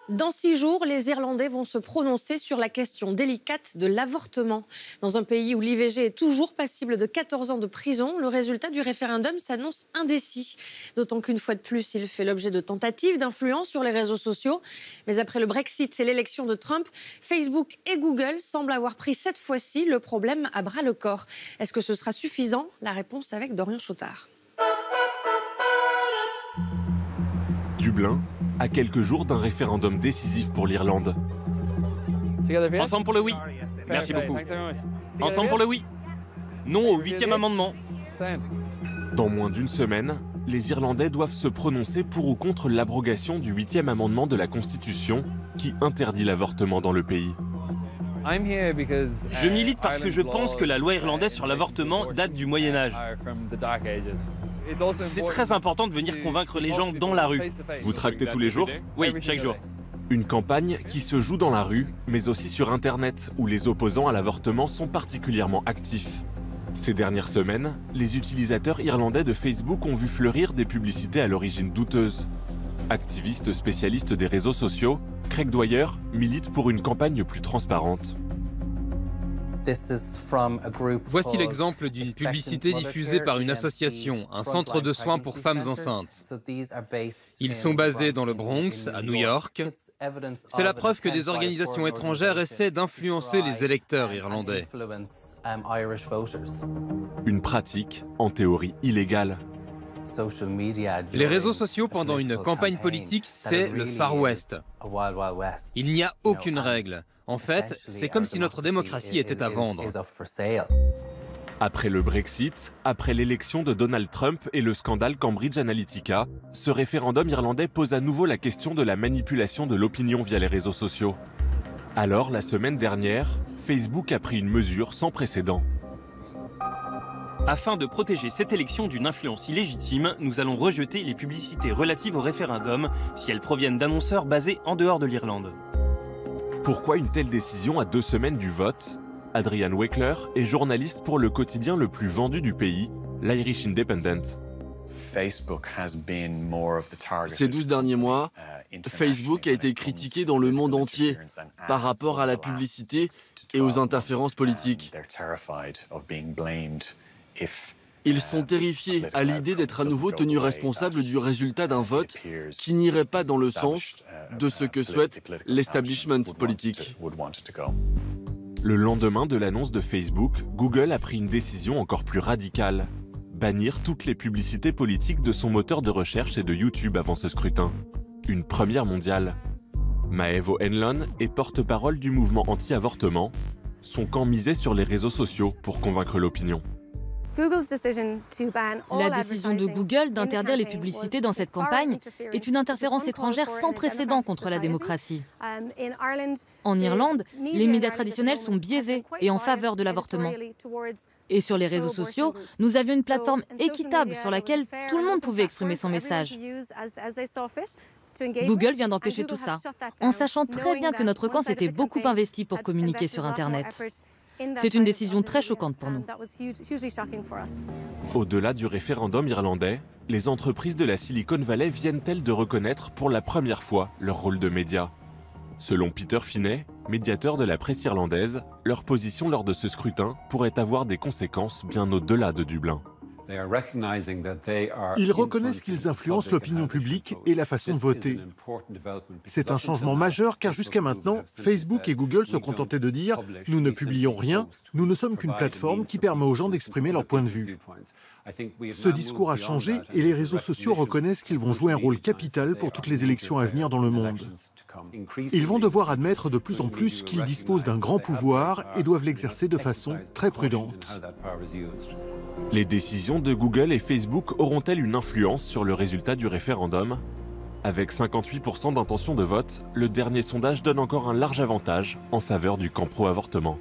Dans 6 jours, les Irlandais vont se prononcer sur la question délicate de l'avortement. Dans un pays où l'IVG est toujours passible de 14 ans de prison, le résultat du référendum s'annonce indécis. D'autant qu'une fois de plus, il fait l'objet de tentatives d'influence sur les réseaux sociaux. Mais après le Brexit et l'élection de Trump, Facebook et Google semblent avoir pris cette fois-ci le problème à bras-le-corps. Est-ce que ce sera suffisant? La réponse avec Dorian Chautard. Dublin, à quelques jours d'un référendum décisif pour l'Irlande. Ensemble pour le oui. Merci beaucoup. Ensemble pour le oui. Non au 8e amendement. Dans moins d'une semaine, les Irlandais doivent se prononcer pour ou contre l'abrogation du 8e amendement de la Constitution qui interdit l'avortement dans le pays. Je milite parce que je pense que la loi irlandaise sur l'avortement date du Moyen-Âge. C'est très important de venir convaincre les gens dans la rue. Vous tractez tous les jours? Oui, chaque jour. Une campagne qui se joue dans la rue, mais aussi sur Internet, où les opposants à l'avortement sont particulièrement actifs. Ces dernières semaines, les utilisateurs irlandais de Facebook ont vu fleurir des publicités à l'origine douteuse. Activiste spécialiste des réseaux sociaux, Craig Dwyer milite pour une campagne plus transparente. Voici l'exemple d'une publicité diffusée par une association, un centre de soins pour femmes enceintes. Ils sont basés dans le Bronx, à New York. C'est la preuve que des organisations étrangères essaient d'influencer les électeurs irlandais. Une pratique, en théorie, illégale. Les réseaux sociaux pendant une campagne politique, c'est le Far West. Il n'y a aucune règle. En fait, c'est comme si notre démocratie était à vendre. Après le Brexit, après l'élection de Donald Trump et le scandale Cambridge Analytica, ce référendum irlandais pose à nouveau la question de la manipulation de l'opinion via les réseaux sociaux. Alors, la semaine dernière, Facebook a pris une mesure sans précédent. Afin de protéger cette élection d'une influence illégitime, nous allons rejeter les publicités relatives au référendum si elles proviennent d'annonceurs basés en dehors de l'Irlande. Pourquoi une telle décision à 2 semaines du vote? Adrian Wakeler est journaliste pour le quotidien le plus vendu du pays, l'Irish Independent. Ces 12 derniers mois, Facebook a été critiqué dans le monde entier par rapport à la publicité et aux interférences politiques. Ils sont terrifiés à l'idée d'être à nouveau tenus responsables du résultat d'un vote qui n'irait pas dans le sens de ce que souhaite l'establishment politique. Le lendemain de l'annonce de Facebook, Google a pris une décision encore plus radicale. Bannir toutes les publicités politiques de son moteur de recherche et de YouTube avant ce scrutin. Une première mondiale. Maeve O'Hanlon est porte-parole du mouvement anti-avortement. Son camp misait sur les réseaux sociaux pour convaincre l'opinion. La décision de Google d'interdire les publicités dans cette campagne est une interférence étrangère sans précédent contre la démocratie. En Irlande, les médias traditionnels sont biaisés et en faveur de l'avortement. Et sur les réseaux sociaux, nous avions une plateforme équitable sur laquelle tout le monde pouvait exprimer son message. Google vient d'empêcher tout ça, en sachant très bien que notre camp s'était beaucoup investi pour communiquer sur Internet. C'est une décision très choquante pour nous. Au-delà du référendum irlandais, les entreprises de la Silicon Valley viennent-elles de reconnaître pour la première fois leur rôle de média? Selon Peter Finney, médiateur de la presse irlandaise, leur position lors de ce scrutin pourrait avoir des conséquences bien au-delà de Dublin. Ils reconnaissent qu'ils influencent l'opinion publique et la façon de voter. C'est un changement majeur car jusqu'à maintenant, Facebook et Google se contentaient de dire « Nous ne publions rien, nous ne sommes qu'une plateforme qui permet aux gens d'exprimer leur point de vue ». Ce discours a changé et les réseaux sociaux reconnaissent qu'ils vont jouer un rôle capital pour toutes les élections à venir dans le monde. Ils vont devoir admettre de plus en plus qu'ils disposent d'un grand pouvoir et doivent l'exercer de façon très prudente. Les décisions de Google et Facebook auront-elles une influence sur le résultat du référendum? Avec 58% d'intention de vote, le dernier sondage donne encore un large avantage en faveur du camp pro-avortement.